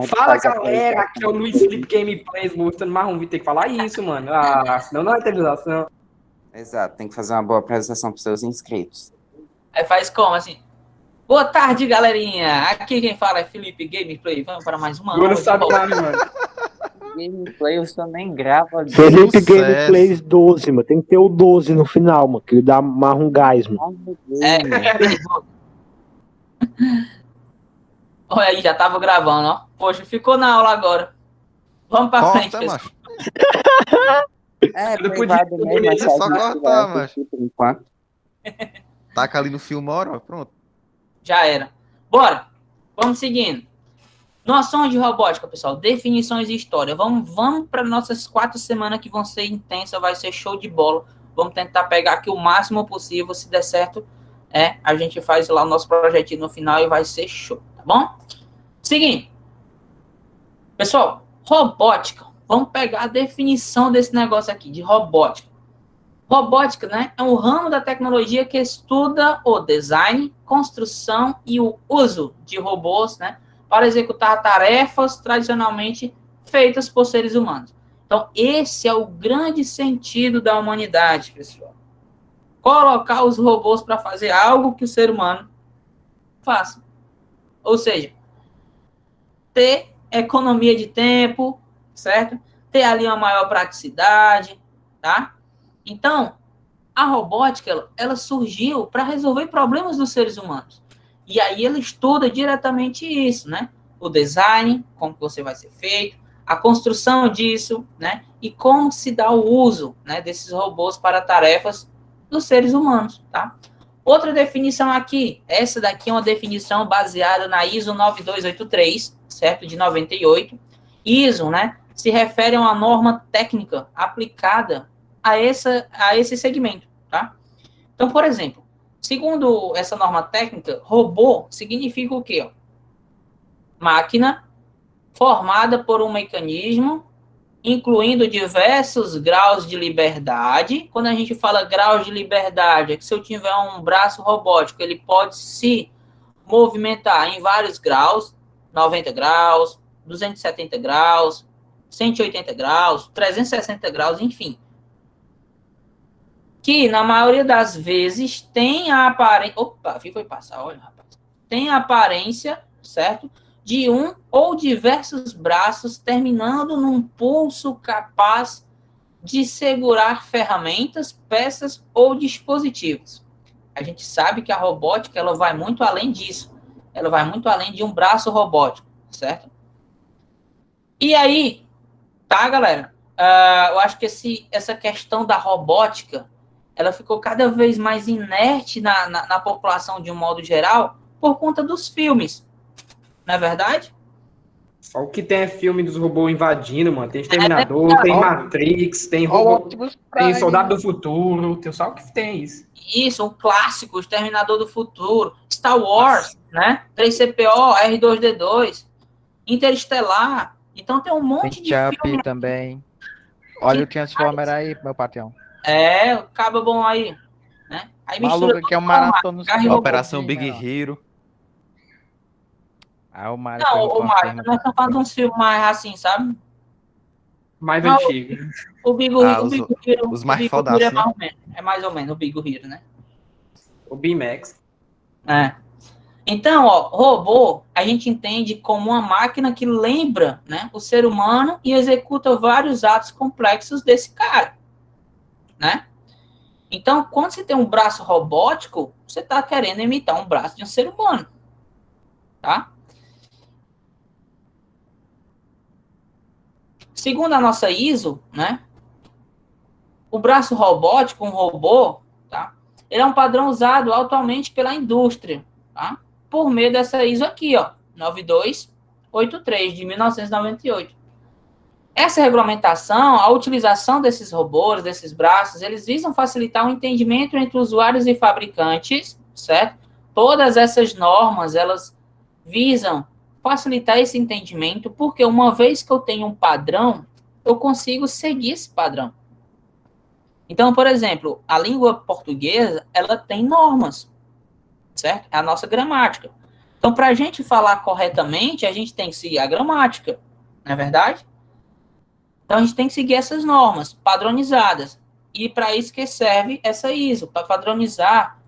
Fala, galera, aqui é o Luiz Felipe Gameplays, mostrando mais um vídeo, tem que falar isso, mano. Senão não é atualização. Exato, tem que fazer uma boa apresentação para os seus inscritos. Aí faz como, assim? Boa tarde, galerinha. Aqui quem fala é Felipe Gameplay. Vamos para mais uma Agora sabe nada, mano. Gameplay eu só nem grava. Felipe Gameplays 12, mano. Tem que ter o 12 no final, mano. Que dá mais um gás, mano. Olha aí, já tava gravando, ó. Poxa, ficou na aula agora. Vamos pra frente, pessoal. Privado mesmo, É só cortar, macho. por enquanto. Taca ali no Filmora, ó, pronto. Já era. Bora. Vamos seguindo. Noções de robótica, pessoal. Definições e história. Vamos para nossas 4 semanas que vão ser intensas. Vai ser show de bola. Vamos tentar pegar aqui o máximo possível. Se der certo, a gente faz lá o nosso projetinho no final e vai ser show, tá bom? Seguinte. Pessoal, robótica. Vamos pegar a definição desse negócio aqui, de robótica. Robótica, né, é um ramo da tecnologia que estuda o design, construção e o uso de robôs, né, para executar tarefas tradicionalmente feitas por seres humanos. Então, esse é o grande sentido da humanidade, pessoal. Colocar os robôs para fazer algo que o ser humano faça. Ou seja, ter economia de tempo, certo? Ter ali uma maior praticidade, tá? Então, a robótica, ela surgiu para resolver problemas dos seres humanos. E aí ela estuda diretamente isso, né? O design, como que você vai ser feito, a construção disso, né? E como se dá o uso, né, desses robôs para tarefas dos seres humanos, tá? Outra definição aqui, essa daqui é uma definição baseada na ISO 9283, certo? De 98. ISO, né, se refere a uma norma técnica aplicada a esse segmento, tá? Então, por exemplo, segundo essa norma técnica, robô significa o quê? Máquina formada por um mecanismo, incluindo diversos graus de liberdade. Quando a gente fala graus de liberdade, é que se eu tiver um braço robótico, ele pode se movimentar em vários graus, 90 graus, 270 graus, 180 graus, 360 graus, enfim. Que, na maioria das vezes, tem a aparência... Opa, foi passar, olha, rapaz. Tem a aparência, certo? De um ou diversos braços terminando num pulso capaz de segurar ferramentas, peças ou dispositivos. A gente sabe que a robótica, ela vai muito além disso. Ela vai muito além de um braço robótico, certo? E aí, tá, galera? Eu acho que essa questão da robótica, ela ficou cada vez mais inerte na população de um modo geral por conta dos filmes. Não é verdade? Só o que tem é filme dos robôs invadindo, mano. Tem Exterminador, tem Matrix, tem robô, tem Soldado do Futuro, tem só o que tem isso. Isso, um clássico, Exterminador do Futuro, Star Wars, né? 3CPO, R2D2, Interestelar. Então tem um monte de filme também. Olha o Transformer aí, meu patrão. Acaba bom aí, né? Aí maluco que é um maratona. Operação Big Hero. O Mario, nós estamos falando de um filme mais assim, sabe? Mais antigo. O Big Hero. Os mais fodas, é mais ou menos. É mais ou menos o Big Hero, né? O B-Max. Então, ó, robô, a gente entende como uma máquina que lembra, né, o ser humano e executa vários atos complexos desse cara, né? Então, quando você tem um braço robótico, você está querendo imitar um braço de um ser humano, tá? Segundo a nossa ISO, né, o braço robótico, um robô, tá? Ele é um padrão usado atualmente pela indústria, tá? Por meio dessa ISO aqui, ó, 9283, de 1998. Essa regulamentação, a utilização desses robôs, desses braços, eles visam facilitar o entendimento entre usuários e fabricantes, certo? Todas essas normas, elas visam facilitar esse entendimento, porque uma vez que eu tenho um padrão, eu consigo seguir esse padrão. Então, por exemplo, a língua portuguesa, ela tem normas, certo? É a nossa gramática. Então, para a gente falar corretamente, a gente tem que seguir a gramática, não é verdade? Então, a gente tem que seguir essas normas padronizadas. E para isso que serve essa ISO, para padronizar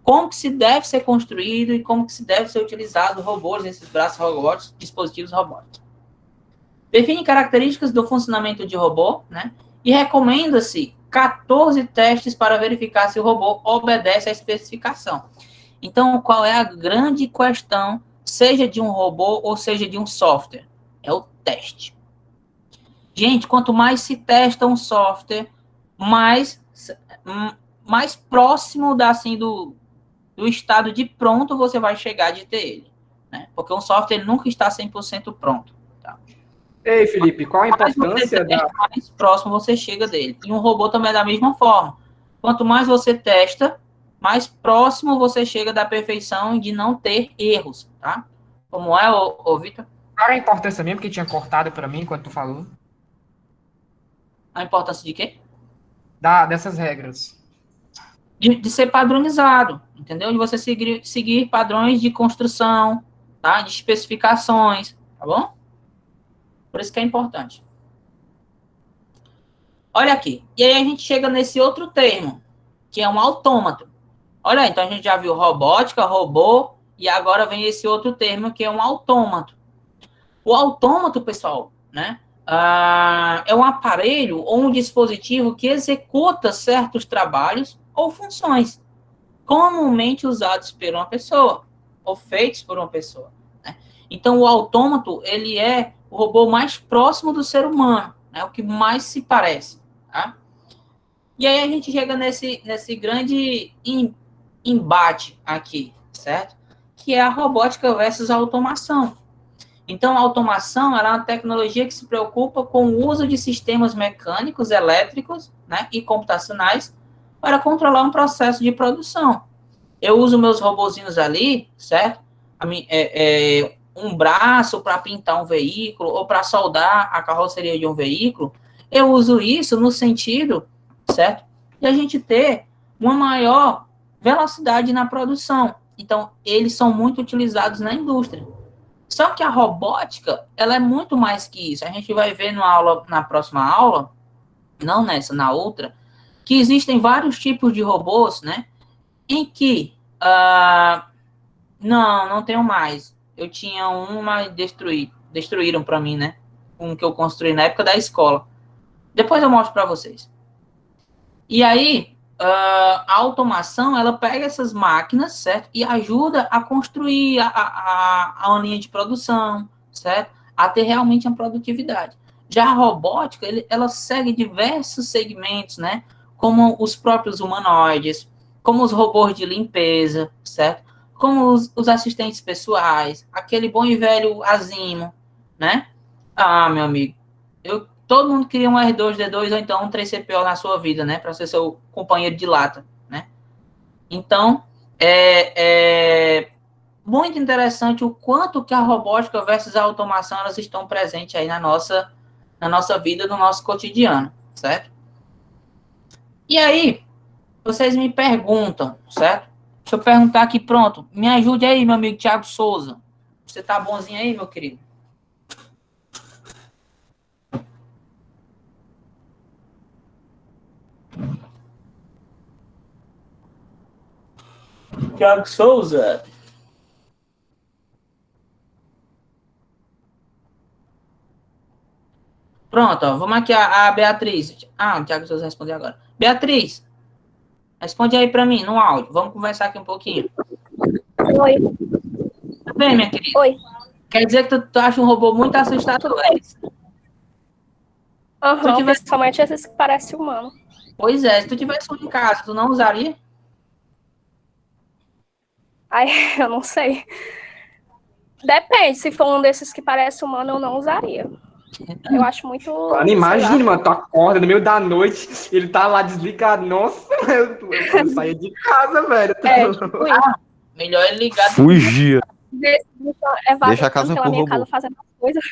como que se deve ser construído e como que se deve ser utilizado robôs, esses braços robóticos, dispositivos robóticos. Define características do funcionamento de robô, né? E recomenda-se 14 testes para verificar se o robô obedece à especificação. Então, qual é a grande questão, seja de um robô ou seja de um software? É o teste. Gente, quanto mais se testa um software, mais próximo do estado de pronto você vai chegar de ter ele. Né? Porque um software nunca está 100% pronto. Tá? Ei, Felipe, qual a importância da... mais próximo você chega dele. E um robô também é da mesma forma. Quanto mais você testa, mais próximo você chega da perfeição de não ter erros, tá? Como é, Vitor? Qual a importância mesmo que tinha cortado para mim enquanto tu falou? A importância de quê? Dessas regras. De ser padronizado, entendeu? De você seguir padrões de construção, tá? De especificações, tá bom? Por isso que é importante. Olha aqui. E aí a gente chega nesse outro termo, que é um autômato. Olha aí, então a gente já viu robótica, robô, e agora vem esse outro termo, que é um autômato. O autômato, pessoal, né? É um aparelho ou um dispositivo que executa certos trabalhos ou funções comumente usados por uma pessoa ou feitos por uma pessoa. Né? Então, o autômato, ele é o robô mais próximo do ser humano, né? O que mais se parece. Tá? E aí a gente chega nesse grande embate aqui, certo? Que é a robótica versus a automação. Então, a automação ela é uma tecnologia que se preocupa com o uso de sistemas mecânicos, elétricos, né, e computacionais para controlar um processo de produção. Eu uso meus robozinhos ali, certo? Um braço para pintar um veículo ou para soldar a carroceria de um veículo. Eu uso isso no sentido, certo? De a gente ter uma maior velocidade na produção. Então, eles são muito utilizados na indústria. Só que a robótica, ela é muito mais que isso. A gente vai ver na próxima aula, não nessa, na outra, que existem vários tipos de robôs, né? Em que, não tenho mais. Eu tinha um, mas destruíram para mim, né? Um que eu construí na época da escola. Depois eu mostro para vocês. E aí, a automação, ela pega essas máquinas, certo? E ajuda a construir a linha de produção, certo? A ter realmente uma produtividade. Já a robótica, ela segue diversos segmentos, né? Como os próprios humanoides, como os robôs de limpeza, certo? Como os assistentes pessoais, aquele bom e velho Asimo, né? Meu amigo, todo mundo queria um R2-D2 ou então um 3CPO na sua vida, né? Para ser seu companheiro de lata, né? Então, é muito interessante o quanto que a robótica versus a automação elas estão presentes aí na nossa vida, no nosso cotidiano, certo? E aí, vocês me perguntam, certo? Deixa eu perguntar aqui, pronto. Me ajude aí, meu amigo Thiago Souza. Você tá bonzinho aí, meu querido? Thiago Souza. Pronto, ó, vamos aqui a Beatriz. O Thiago Souza respondeu agora. Beatriz, responde aí para mim no áudio. Vamos conversar aqui um pouquinho. Oi. Tudo bem, minha querida? Oi. Quer dizer que tu acha um robô muito assustador, é isso? Principalmente esses que parecem humano. Pois é, se tu tivesse um em casa, tu não usaria? Ai, eu não sei. Depende, se for um desses que parece humano, eu não usaria. Eu acho muito... Mano, imagina, mano, tu acorda no meio da noite, ele tá lá desligado. Nossa, eu saía de casa, velho. Tipo isso. Melhor ele ligar. Fugia. Deixa a casa pela pro minha robô. casa fazendo as coisas.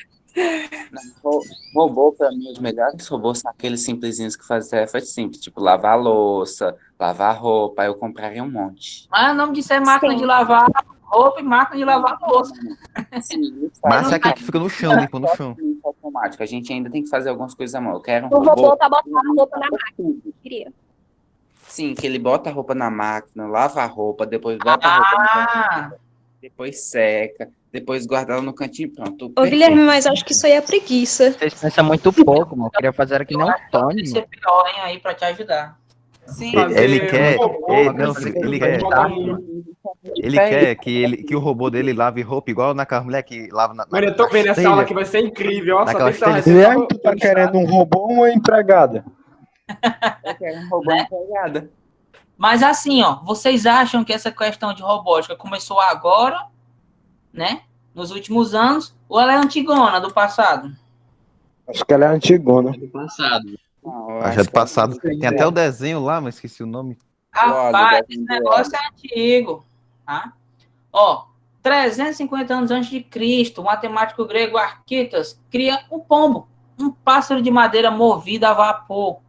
Robô, pra mim, os melhores robôs são aqueles simplesinhos que fazem tarefas simples, tipo lavar a louça, lavar a roupa, aí eu compraria um monte. O nome disso é máquina Sim. de lavar roupa e máquina de lavar louça. Sim, Mas é aquele que fica no chão, limpando no chão. automático. A gente ainda tem que fazer algumas coisas à mão. Eu quero um O robô robô. tá botando a roupa na máquina. Queria. Sim, que ele bota a roupa na máquina, lava a roupa, depois bota a roupa no varal, depois seca, depois guarda ela no cantinho, pronto. Ô, Perfeito. Guilherme, mas acho que isso aí é preguiça. Vocês pensam muito pouco, mano. Eu queria fazer aqui não Tony, Pode mano. ser pior, hein, aí pra te ajudar. Sim, Ele Fazer quer. um robô, Ele, né? não, ele quer. Ele quer que o robô dele lave roupa igual naquela mulher que lava na. Mano, eu tô vendo essa aula que vai ser incrível. Ó, só Naquela tem que estar Guilherme, tu tá querendo um robô ou uma empregada? eu quero um robô empregada. Mas assim, ó, vocês acham que essa questão de robótica começou agora, né? Nos últimos anos, ou ela é antigona, do passado? Acho que ela é antigona. Não, eu Acho que é do que passado. é Tem até o desenho lá, mas esqueci o nome. Rapaz, do esse negócio é antigo, tá? Ó, 350 anos antes de Cristo, o matemático grego Arquitas cria um pombo, um pássaro de madeira movido a vapor.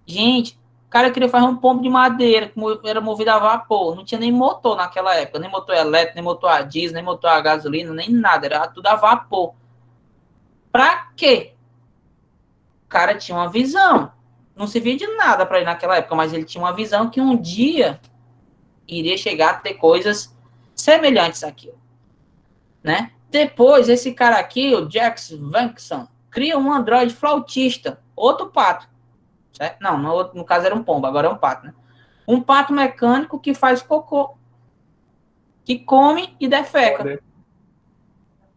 Gente, o cara queria fazer um pombo de madeira que era movido a vapor. Não tinha nem motor naquela época, nem motor elétrico, nem motor a diesel, nem motor a gasolina, nem nada, era tudo a vapor. Pra quê? O cara tinha uma visão. Não servia de nada para ele naquela época, mas ele tinha uma visão que um dia iria chegar a ter coisas semelhantes àquilo, né? Depois, esse cara aqui, o Jax Vankson, cria um androide flautista, outro pato, certo? Não, no caso era um pombo, agora é um pato, né? Um pato mecânico que faz cocô, que come e defeca.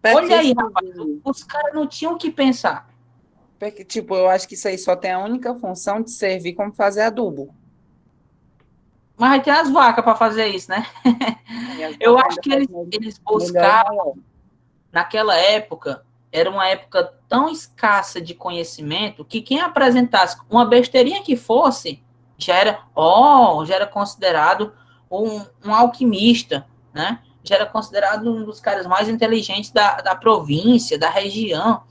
Olha aí, rapaz, os caras não tinham o que pensar. Porque, tipo, eu acho que isso aí só tem a única função de servir como fazer adubo. Mas vai ter as vacas para fazer isso, né? Eu acho que eles buscavam, naquela época, era uma época tão escassa de conhecimento que quem apresentasse uma besteirinha que fosse, já era considerado um alquimista, né? Já era considerado um dos caras mais inteligentes da província, da região.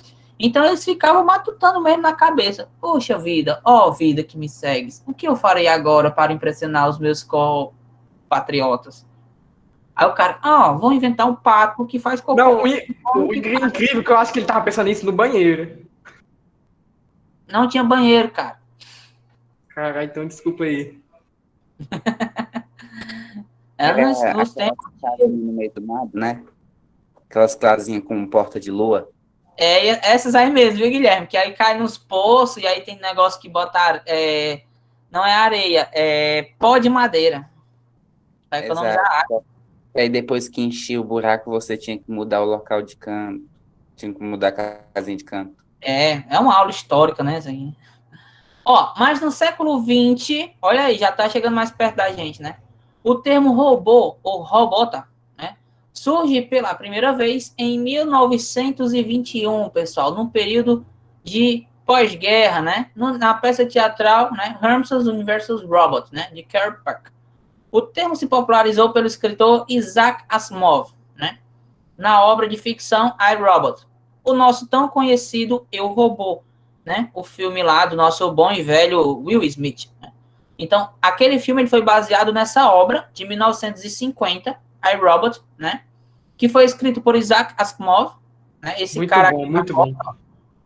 Então eles ficavam matutando mesmo na cabeça. Poxa vida, ó vida que me segues, o que eu farei agora para impressionar os meus compatriotas? Aí o cara, vou inventar um pato que faz cocô. Não, o incrível que eu acho que ele tava pensando nisso no banheiro. Não tinha banheiro, cara. Caralho, então desculpa aí. Era nos tempos. No meio do nada, né? Aquelas casinhas com porta de lua. Essas aí mesmo, viu, Guilherme? Que aí cai nos poços e aí tem negócio que bota... não é areia, é pó de madeira. Pra economizar água. E aí depois que enchia o buraco, você tinha que mudar o local de canto. Tinha que mudar a casinha de canto. É uma aula histórica, né? Isso aí. Ó, mas no século XX, olha aí, já tá chegando mais perto da gente, né? O termo robô, ou robota, né? Surge pela primeira vez em 1921, pessoal, num período de pós-guerra, né? Na peça teatral, né? Hermes's Universal's Robot, né? De Kirkpatrick. O termo se popularizou pelo escritor Isaac Asimov, né? Na obra de ficção I, Robot. O nosso tão conhecido Eu, Robô, né? O filme lá do nosso bom e velho Will Smith, né? Então, aquele filme ele foi baseado nessa obra de 1950, I, Robot, né? Que foi escrito por Isaac Asimov, né? Esse muito cara bom, muito bom.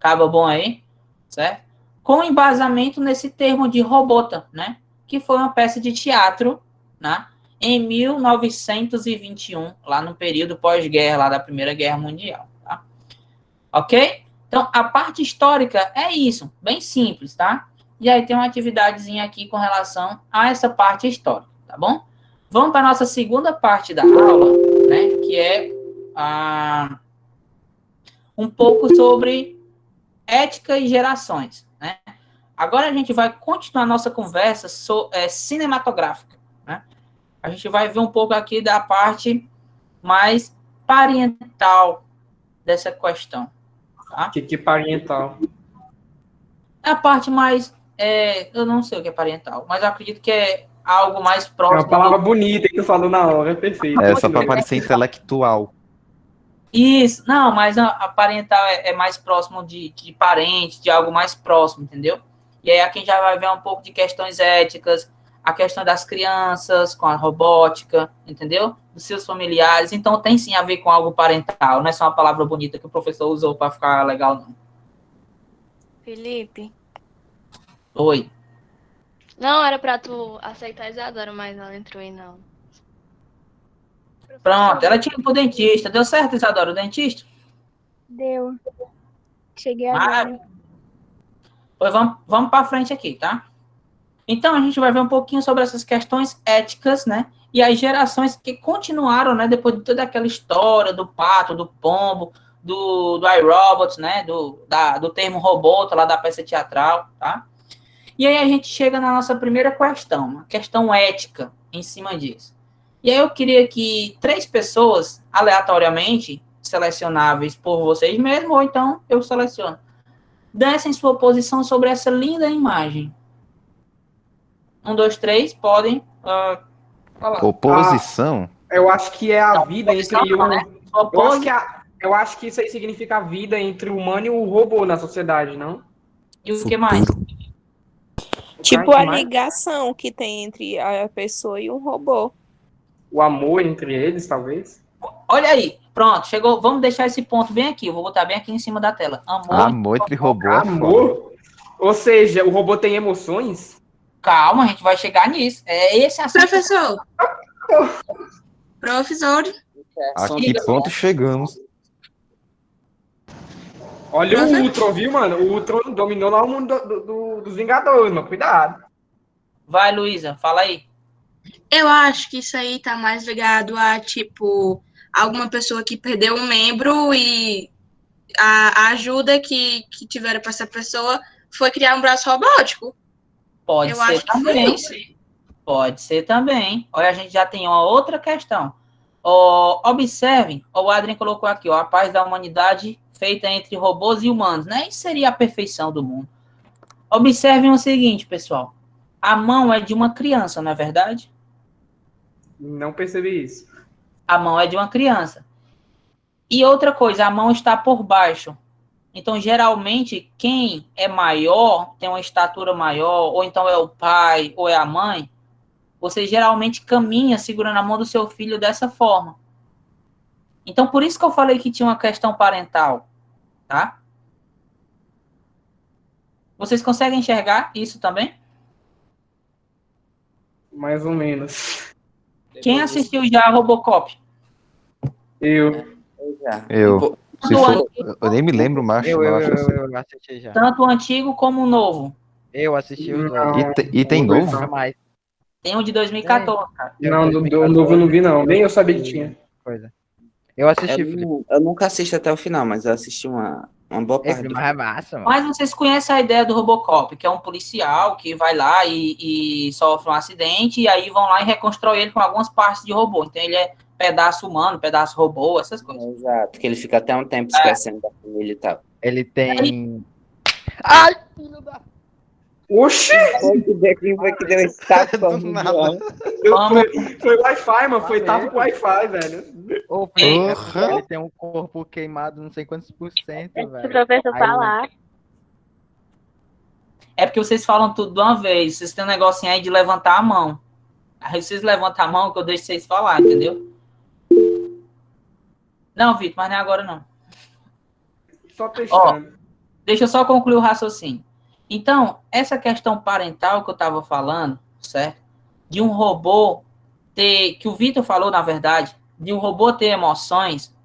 Acaba bom aí, certo? Com embasamento nesse termo de robota, né? Que foi uma peça de teatro, né? Em 1921, lá no período pós-guerra, lá da Primeira Guerra Mundial, tá? Ok? Então, a parte histórica é isso, bem simples, tá? E aí tem uma atividadezinha aqui com relação a essa parte histórica, tá bom? Vamos para a nossa segunda parte da aula, né? Que é um pouco sobre ética e gerações, né? Agora a gente vai continuar a nossa conversa cinematográfica, né? A gente vai ver um pouco aqui da parte mais parental dessa questão, tá? Que parental? É a parte mais... eu não sei o que é parental, mas eu acredito que é algo mais próximo... É uma palavra bonita que tu falou na hora, é perfeito. É só para parecer intelectual. Isso, não, mas a parental é mais próximo de parente, de algo mais próximo, entendeu? E aí aqui a gente já vai ver um pouco de questões éticas, a questão das crianças com a robótica, entendeu? Dos seus familiares. Então, tem sim a ver com algo parental. Não é só uma palavra bonita que o professor usou para ficar legal, não. Felipe. Oi. Não, era pra tu aceitar a Isadora, mas ela entrou aí, não. Pronto, ela tinha ido pro dentista. Deu certo, Isadora, o dentista? Deu. Cheguei agora. Pois vamos para frente aqui, tá? Então, a gente vai ver um pouquinho sobre essas questões éticas, né? E as gerações que continuaram, né? Depois de toda aquela história do pato, do pombo, do iRobot, né? Do termo robô, lá da peça teatral, tá? E aí a gente chega na nossa primeira questão, uma questão ética em cima disso. E aí eu queria que 3 pessoas, aleatoriamente, selecionáveis por vocês mesmos, ou então eu seleciono, dessem sua posição sobre essa linda imagem. 1, 2, 3, podem falar. Oposição? Eu acho que é a vida entre o... Né? Eu acho que isso aí significa a vida entre o humano e o robô na sociedade, não? E o que mais? Tipo a ligação que tem entre a pessoa e um robô. O amor entre eles, talvez? Olha aí, pronto, chegou. Vamos deixar esse ponto bem aqui. Eu vou botar bem aqui em cima da tela. Amor entre robô. Amor? Ou seja, o robô tem emoções? Calma, a gente vai chegar nisso. É esse assunto. Professor. A que ponto chegamos? Olha o Ultron, viu, mano? O Ultron dominou lá o mundo dos Vingadores, mano. Cuidado. Vai, Luísa, fala aí. Eu acho que isso aí tá mais ligado a, tipo, alguma pessoa que perdeu um membro e a ajuda que tiveram para essa pessoa foi criar um braço robótico. Pode ser também. Pode ser também. Olha, a gente já tem uma outra questão. Observem, o Adrien colocou aqui, a paz da humanidade feita entre robôs e humanos, né? Isso seria a perfeição do mundo. Observem o seguinte, pessoal. A mão é de uma criança, não é verdade? Não percebi isso. A mão é de uma criança. E outra coisa, a mão está por baixo. Então, geralmente, quem é maior, tem uma estatura maior, ou então é o pai, ou é a mãe, você geralmente caminha segurando a mão do seu filho dessa forma. Então, por isso que eu falei que tinha uma questão parental, tá? Vocês conseguem enxergar isso também? Mais ou menos. Quem assistiu já a Robocop? Eu. Eu nem me lembro, macho. Eu assisti já. Tanto o antigo como o novo. Eu assisti os dois. E tem novo? Tem um de 2014, cara. Não, do novo eu não vi, não. Nem eu sabia que tinha. Coisa. Eu assisti. Eu nunca assisto até o final, mas eu assisti uma boa parte. Mas vocês conhecem a ideia do Robocop, que é um policial que vai lá e sofre um acidente, e aí vão lá e reconstrói ele com algumas partes de robô. Então ele é pedaço humano, pedaço robô, essas coisas. Exato, que ele fica até um tempo esquecendo da família e tal. Ele tem... Ai, filho da... Oxi! Quem foi que deu esse tapa? Foi Wi-Fi, mano. Foi tapa com Wi-Fi, velho. Ele tem um corpo queimado não sei quantos por cento, velho. Se o professor falar. É porque vocês falam tudo de uma vez. Vocês têm um negocinho aí de levantar a mão. Aí vocês levantam a mão que eu deixo vocês falar, entendeu? Não, Vitor, mas não é agora não. Só testando. Deixa eu só concluir o raciocínio. Então, essa questão parental que eu estava falando, certo? De um robô ter, que o Vitor falou, na verdade, de um robô ter emoções,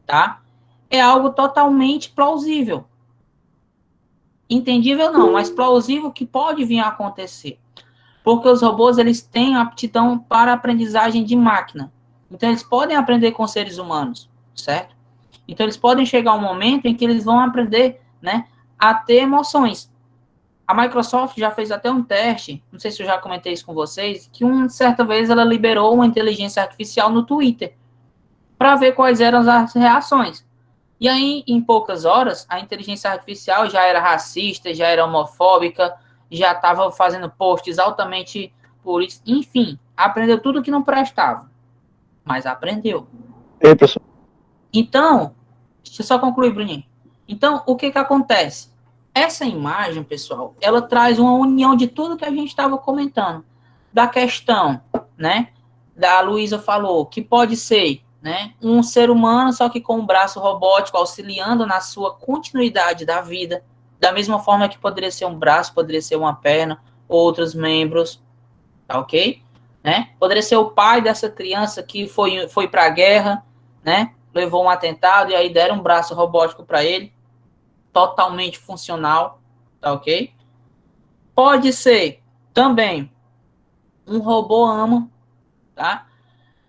tá? É algo totalmente plausível. Entendível não, mas plausível que pode vir a acontecer. Porque os robôs, eles têm aptidão para aprendizagem de máquina. Então, eles podem aprender com seres humanos, certo? Então, eles podem chegar um momento em que eles vão aprender, né, a ter emoções. A Microsoft já fez até um teste, não sei se eu já comentei isso com vocês, que certa vez ela liberou uma inteligência artificial no Twitter para ver quais eram as reações. E aí, em poucas horas, a inteligência artificial já era racista, já era homofóbica, já estava fazendo posts altamente políticos, enfim, aprendeu tudo que não prestava. Mas aprendeu. Ei, pessoal. Então, deixa eu só concluir, Bruninho. Então, o que acontece? Essa imagem, pessoal, ela traz uma união de tudo que a gente estava comentando. da questão, né? Da Luísa falou, que pode ser, né, um ser humano, só que com um braço robótico auxiliando na sua continuidade da vida, da mesma forma que poderia ser um braço, poderia ser uma perna, outros membros, tá ok? Né? Poderia ser o pai dessa criança que foi para a guerra, né? Levou um atentado e aí deram um braço robótico para ele, totalmente funcional, tá ok? Pode ser também um robô amo, tá?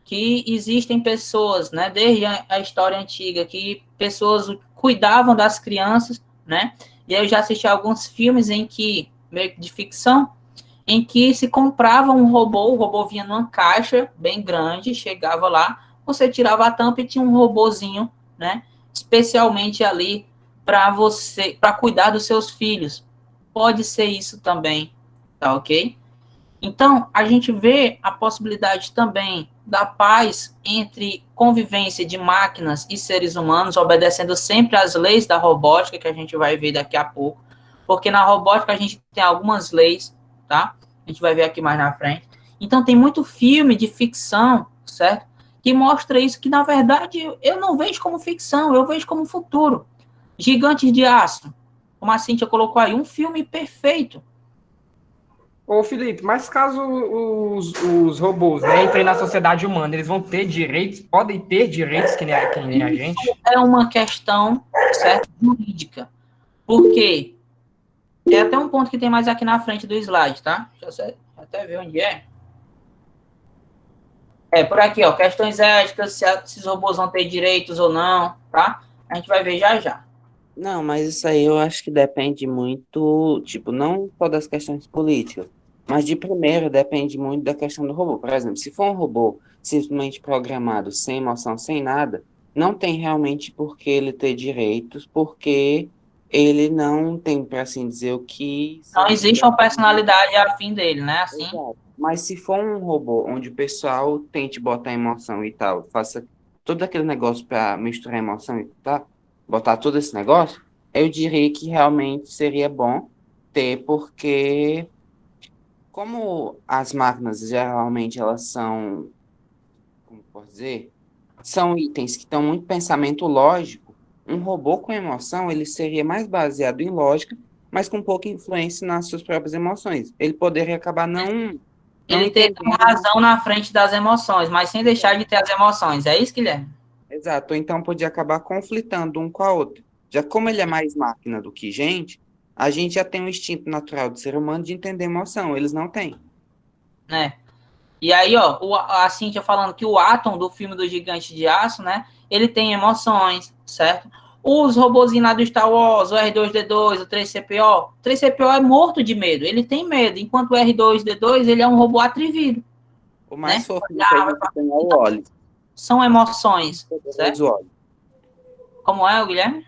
Que existem pessoas, né, desde a história antiga, que pessoas cuidavam das crianças, né? E aí eu já assisti alguns filmes em que, meio que de ficção, em que se comprava um robô, o robô vinha numa caixa bem grande, chegava lá, você tirava a tampa e tinha um robozinho, né? Especialmente ali para cuidar dos seus filhos. Pode ser isso também, tá ok? Então, a gente vê a possibilidade também da paz entre convivência de máquinas e seres humanos, obedecendo sempre às leis da robótica, que a gente vai ver daqui a pouco, porque na robótica a gente tem algumas leis, tá? A gente vai ver aqui mais na frente. Então, tem muito filme de ficção, certo? Que mostra isso, que na verdade eu não vejo como ficção, eu vejo como futuro. Gigantes de Aço, como a Cíntia colocou aí, um filme perfeito. Ô, Felipe, mas caso os robôs, né, entrem na sociedade humana, eles vão ter direitos, podem ter direitos que nem a gente? É uma questão, certo, jurídica. Por quê? É até um ponto que tem mais aqui na frente do slide, tá? Deixa eu até ver onde é. É, por aqui, ó, questões éticas, se os robôs vão ter direitos ou não, tá? A gente vai ver já já. Não, mas isso aí eu acho que depende muito, tipo, não só das questões políticas, mas de primeiro depende muito da questão do robô. Por exemplo, se for um robô simplesmente programado, sem emoção, sem nada, não tem realmente por que ele ter direitos, porque ele não tem, para assim dizer, o que... Não existe uma personalidade afim dele, né? Assim. Exato. Mas se for um robô onde o pessoal tente botar emoção e tal, faça todo aquele negócio para misturar emoção e tal, botar todo esse negócio, eu diria que realmente seria bom ter, porque como as máquinas geralmente elas são, como posso dizer, são itens que têm muito pensamento lógico, um robô com emoção, ele seria mais baseado em lógica, mas com pouca influência nas suas próprias emoções. Ele poderia acabar não Ele tem razão na frente das emoções, mas sem deixar de ter as emoções. É isso, Guilherme? Exato, então podia acabar conflitando um com a outra. Já como ele é mais máquina do que gente, a gente já tem um instinto natural do ser humano de entender emoção, eles não têm. É. E aí, ó, a Cíntia falando que o Atom do filme do Gigante de Aço, né, ele tem emoções, certo? Os robozinhos lá do Star Wars, o R2-D2, o 3CPO, o 3CPO é morto de medo, ele tem medo, enquanto o R2-D2, ele é um robô atrevido. O mais né? fofinho que a gente tem é o Wally. São emoções, certo? Como é, Guilherme?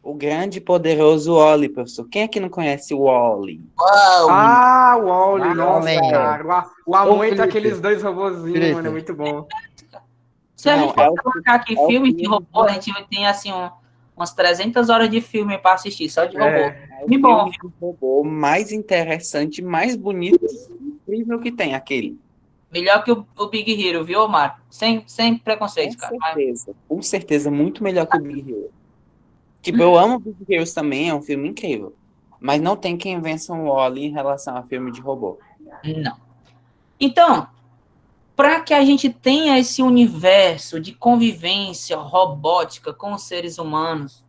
O grande e poderoso Wally, professor. Quem é que não conhece o Wally? Ah, o Wally, nossa, Wall-E. cara. O amor entre Felipe. aqueles dois robozinhos, Felipe. mano, é muito bom. Se a Não, gente for colocar aqui filme de robô, a gente tem, assim, umas 300 horas de filme para assistir, só de robô. É o Que bom, filme de robô mais interessante, mais bonito, incrível que tem, aquele. Melhor que o Big Hero, viu, Omar? Sem preconceito, cara. Com certeza, muito melhor que o Big Hero. Tipo, eu amo o Big Hero também, é um filme incrível. Mas não tem quem vença um Wall-E em relação a filme de robô. Não. Então, para que a gente tenha esse universo de convivência robótica com os seres humanos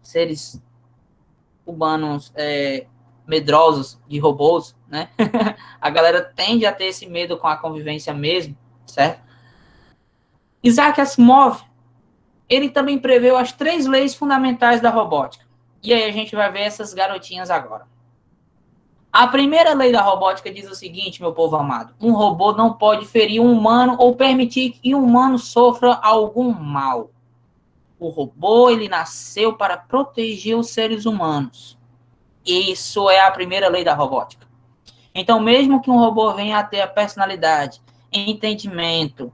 medrosos de robôs, né? A galera tende a ter esse medo com a convivência mesmo, certo? Isaac Asimov, ele também preveu as 3 leis fundamentais da robótica. E aí a gente vai ver essas garotinhas agora. A primeira lei da robótica diz o seguinte, meu povo amado: um robô não pode ferir um humano ou permitir que um humano sofra algum mal. O robô, ele nasceu para proteger os seres humanos. Isso é a primeira lei da robótica. Então, mesmo que um robô venha a ter a personalidade, entendimento,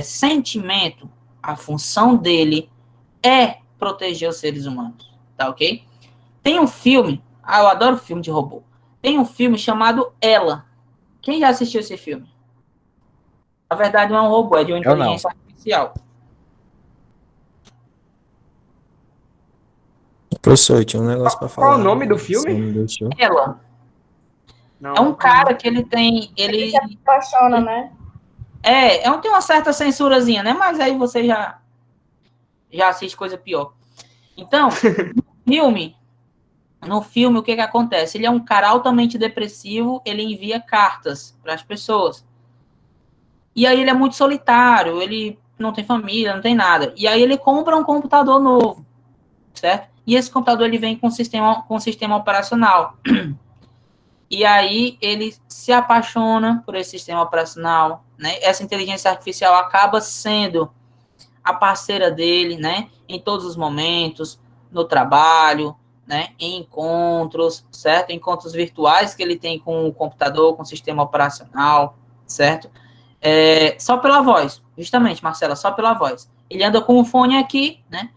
sentimento, a função dele é proteger os seres humanos, tá ok? Tem um filme, eu adoro filme de robô, tem um filme chamado Ela, Quem já assistiu esse filme? Na verdade, não é um robô, é de uma Eu não. inteligência artificial. Professor, tinha um negócio pra falar. Qual o nome do Você filme? me deixou. Ela. Não, É um cara que ele tem. Ele se apaixona, né? tem uma certa censurazinha, né? Mas aí você já assiste coisa pior. Então, no filme, o que acontece? Ele é um cara altamente depressivo, ele envia cartas para as pessoas. E aí ele é muito solitário, ele não tem família, não tem nada. E aí ele compra um computador novo, certo? E esse computador ele vem com sistema operacional. E aí ele se apaixona por esse sistema operacional, né? Essa inteligência artificial acaba sendo a parceira dele, né? Em todos os momentos, no trabalho, né? Em encontros, certo? Encontros virtuais que ele tem com o computador, com o sistema operacional, certo? Só pela voz, justamente, Marcela, só pela voz. Ele anda com o fone aqui, né?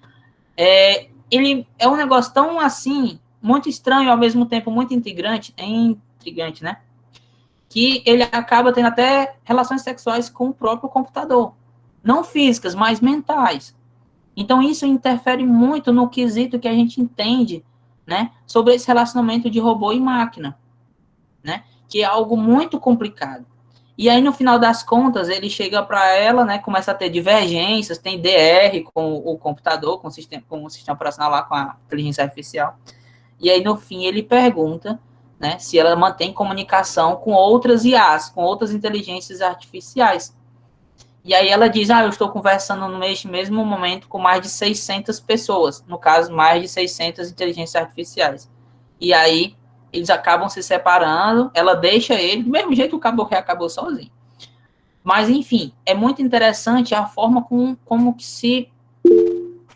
Ele é um negócio tão assim, muito estranho, ao mesmo tempo muito intrigante, né? Que ele acaba tendo até relações sexuais com o próprio computador. Não físicas, mas mentais. Então, isso interfere muito no quesito que a gente entende, né? Sobre esse relacionamento de robô e máquina, né? Que é algo muito complicado. E aí, no final das contas, ele chega para ela, né? Começa a ter divergências, tem DR com o computador, com o sistema operacional lá, com a inteligência artificial. E aí, no fim, ele pergunta, né? Se ela mantém comunicação com outras IAs, com outras inteligências artificiais. E aí ela diz, eu estou conversando neste mesmo momento com mais de 600 pessoas. No caso, mais de 600 inteligências artificiais. E aí eles acabam se separando, ela deixa ele, do mesmo jeito que o caboclo acabou sozinho. Mas, enfim, é muito interessante a forma como que se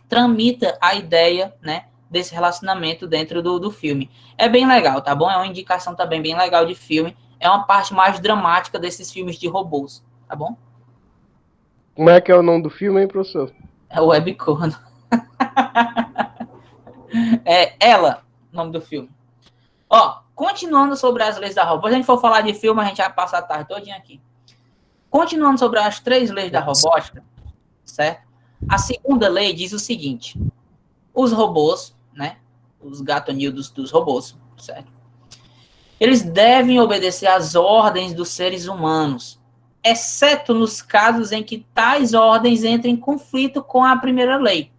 tramita a ideia, né, desse relacionamento dentro do filme. É bem legal, tá bom? É uma indicação também bem legal de filme. É uma parte mais dramática desses filmes de robôs, tá bom? Como é que é o nome do filme, hein, professor? É o Webcorno. Ela, o nome do filme. Continuando sobre as leis da robótica, se a gente for falar de filme, a gente vai passar a tarde todinha aqui. Continuando sobre as 3 leis da robótica, certo? A segunda lei diz o seguinte: os robôs, né? Os gatonildos dos robôs, certo? Eles devem obedecer às ordens dos seres humanos, exceto nos casos em que tais ordens entrem em conflito com a primeira lei.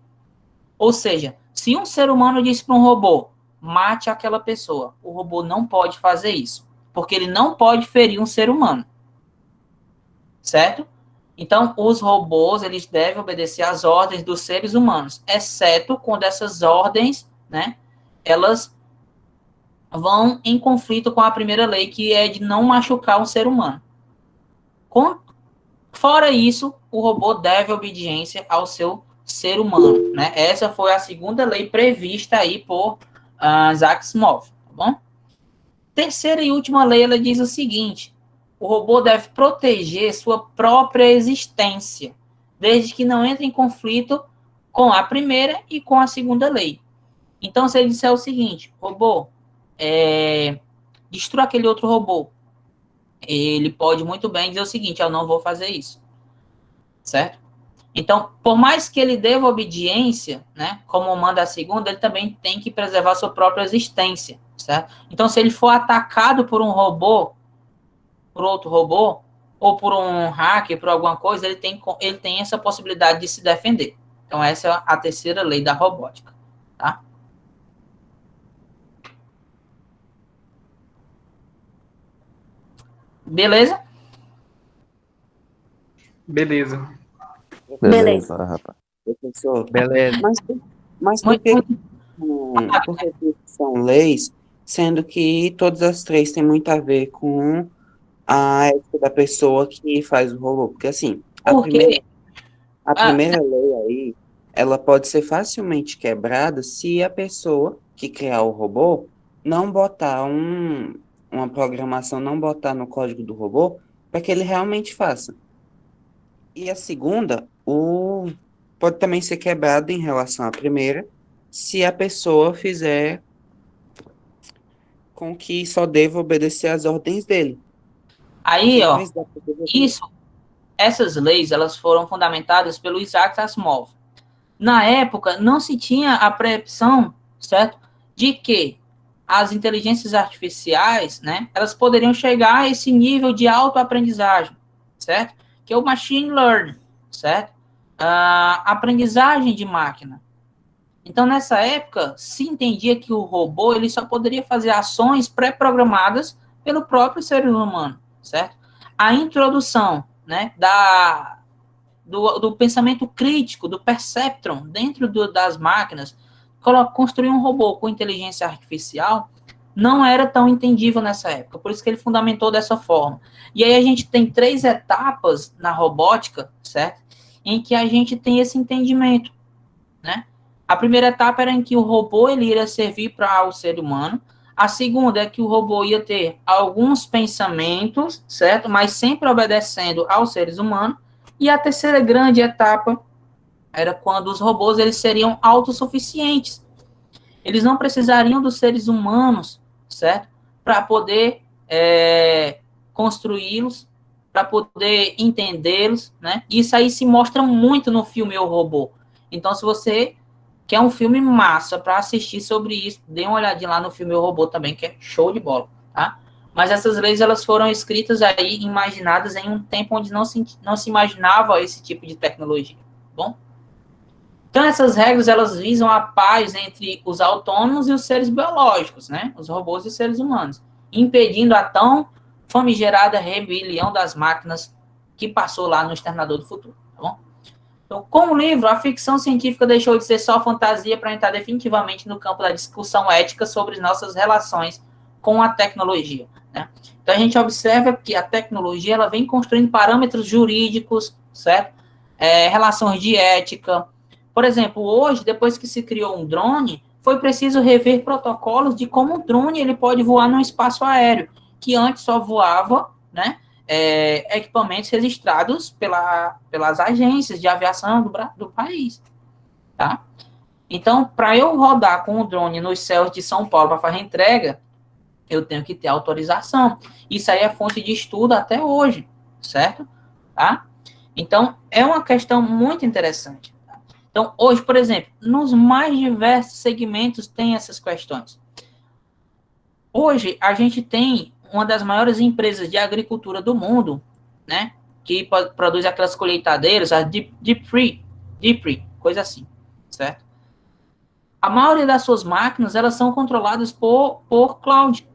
Ou seja, se um ser humano diz para um robô, mate aquela pessoa, o robô não pode fazer isso, porque ele não pode ferir um ser humano. Certo? Então, os robôs, eles devem obedecer às ordens dos seres humanos, exceto quando essas ordens, né, elas vão em conflito com a primeira lei, que é de não machucar um ser humano. Fora isso, o robô deve obediência ao seu ser humano, né? Essa foi a segunda lei prevista aí por Isaac Asimov, tá bom? Terceira e última lei, ela diz o seguinte: o robô deve proteger sua própria existência, desde que não entre em conflito com a primeira e com a segunda lei. Então, se ele disser o seguinte, robô, destrua aquele outro robô, ele pode muito bem dizer o seguinte, eu não vou fazer isso. Certo? Então, por mais que ele deva obediência, né, como manda a segunda, ele também tem que preservar sua própria existência, certo? Então, se ele for atacado por um robô, por outro robô, ou por um hacker, por alguma coisa, ele tem essa possibilidade de se defender. Então, essa é a terceira lei da robótica, tá? Beleza? Beleza. Beleza, rapaz. Professor, Beleza. Mas por que são leis, sendo que todas as 3 têm muito a ver com a ética da pessoa que faz o robô? Porque, assim, a primeira lei aí, ela pode ser facilmente quebrada se a pessoa que criar o robô não botar uma programação, não botar no código do robô para que ele realmente faça. E a segunda, pode também ser quebrado em relação à primeira, se a pessoa fizer com que só deva obedecer às ordens dele. Aí, ó, essas leis, elas foram fundamentadas pelo Isaac Asimov. Na época, não se tinha a previsão, certo, de que as inteligências artificiais, né, elas poderiam chegar a esse nível de autoaprendizagem, certo? Que é o machine learning, certo? A aprendizagem de máquina. Então, nessa época, se entendia que o robô ele só poderia fazer ações pré-programadas pelo próprio ser humano, certo? A introdução, né, do pensamento crítico, do perceptron, dentro das máquinas, construir um robô com inteligência artificial não era tão entendível nessa época, por isso que ele fundamentou dessa forma. E aí a gente tem 3 etapas na robótica, certo? Em que a gente tem esse entendimento, né? A primeira etapa era em que o robô ele iria servir para o ser humano. A segunda é que o robô ia ter alguns pensamentos, certo? Mas sempre obedecendo aos seres humanos. E a terceira grande etapa era quando os robôs eles seriam autossuficientes. Eles não precisariam dos seres humanos, certo? Para poder construí-los, para poder entendê-los, né? Isso aí se mostra muito no filme O Robô. Então, se você quer um filme massa para assistir sobre isso, dê uma olhadinha lá no filme O Robô também, que é show de bola, tá? Mas essas leis, elas foram escritas aí, imaginadas em um tempo onde não se imaginava esse tipo de tecnologia, bom? Então, essas regras, elas visam a paz entre os autônomos e os seres biológicos, né? Os robôs e os seres humanos, impedindo a tão famigerada rebelião das máquinas que passou lá no Exterminador do Futuro, tá bom? Então, com o livro, a ficção científica deixou de ser só fantasia para entrar definitivamente no campo da discussão ética sobre nossas relações com a tecnologia, né? Então, a gente observa que a tecnologia ela vem construindo parâmetros jurídicos, certo? Relações de ética. Por exemplo, hoje, depois que se criou um drone, foi preciso rever protocolos de como o drone ele pode voar no espaço aéreo, que antes só voava, né, equipamentos registrados pelas agências de aviação do país, tá? Então, para eu rodar com o drone nos céus de São Paulo para fazer entrega, eu tenho que ter autorização. Isso aí é fonte de estudo até hoje, certo? Tá? Então, é uma questão muito interessante. Então, hoje, por exemplo, nos mais diversos segmentos tem essas questões. Hoje, a gente tem uma das maiores empresas de agricultura do mundo, né, que produz aquelas colheitadeiras, a Deep Free, coisa assim, certo? A maioria das suas máquinas, elas são controladas por cloud,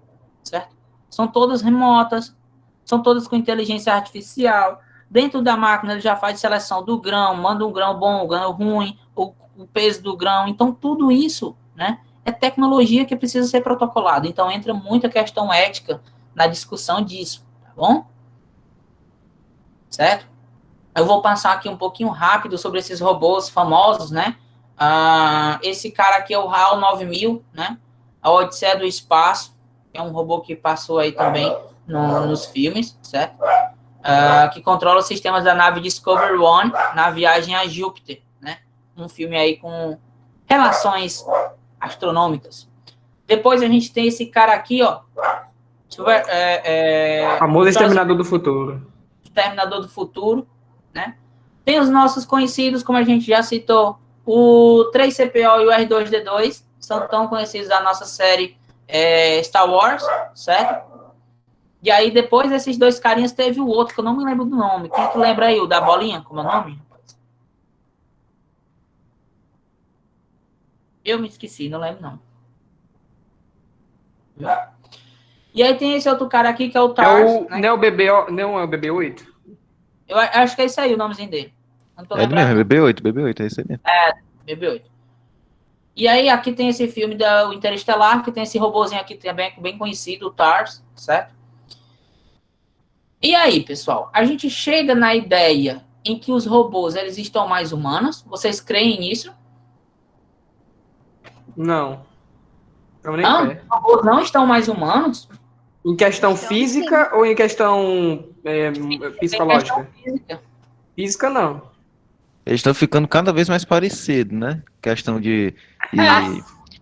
certo? São todas remotas, são todas com inteligência artificial. Dentro da máquina, ele já faz seleção do grão, manda um grão bom, um grão ruim, o peso do grão. Então, tudo isso, né, é tecnologia que precisa ser protocolada. Então, entra muita questão ética na discussão disso, tá bom? Certo? Eu vou passar aqui um pouquinho rápido sobre esses robôs famosos, né? Esse cara aqui é o HAL 9000, né? A Odisseia do Espaço, que é um robô que passou aí também nos filmes, certo? Que controla os sistemas da nave Discovery One na viagem a Júpiter, né? Um filme aí com relações astronômicas. Depois a gente tem esse cara aqui, ó. Famoso Exterminador do Futuro. Exterminador do Futuro, né? Tem os nossos conhecidos, como a gente já citou, o 3CPO e o R2D2, são tão conhecidos da nossa série Star Wars, certo? E aí, depois desses dois carinhas, teve o outro, que eu não me lembro do nome. Quem que lembra aí? O da bolinha? Como é o nome? Eu me esqueci, não lembro, não. E aí tem esse outro cara aqui, que é o Tars. Não é o BB-8? Eu acho que é esse aí o nomezinho dele. Não tô ele mesmo, é BB-8, é esse aí mesmo. BB-8. E aí, aqui tem esse filme do Interestelar, que tem esse robozinho aqui também, bem conhecido, o Tars, certo? E aí, pessoal, a gente chega na ideia em que os robôs, eles estão mais humanos. Vocês creem nisso? Não. Eu nem Não? Os robôs não estão mais humanos? Em questão física ou em questão psicológica? Física, não. Eles estão ficando cada vez mais parecidos, né? Questão de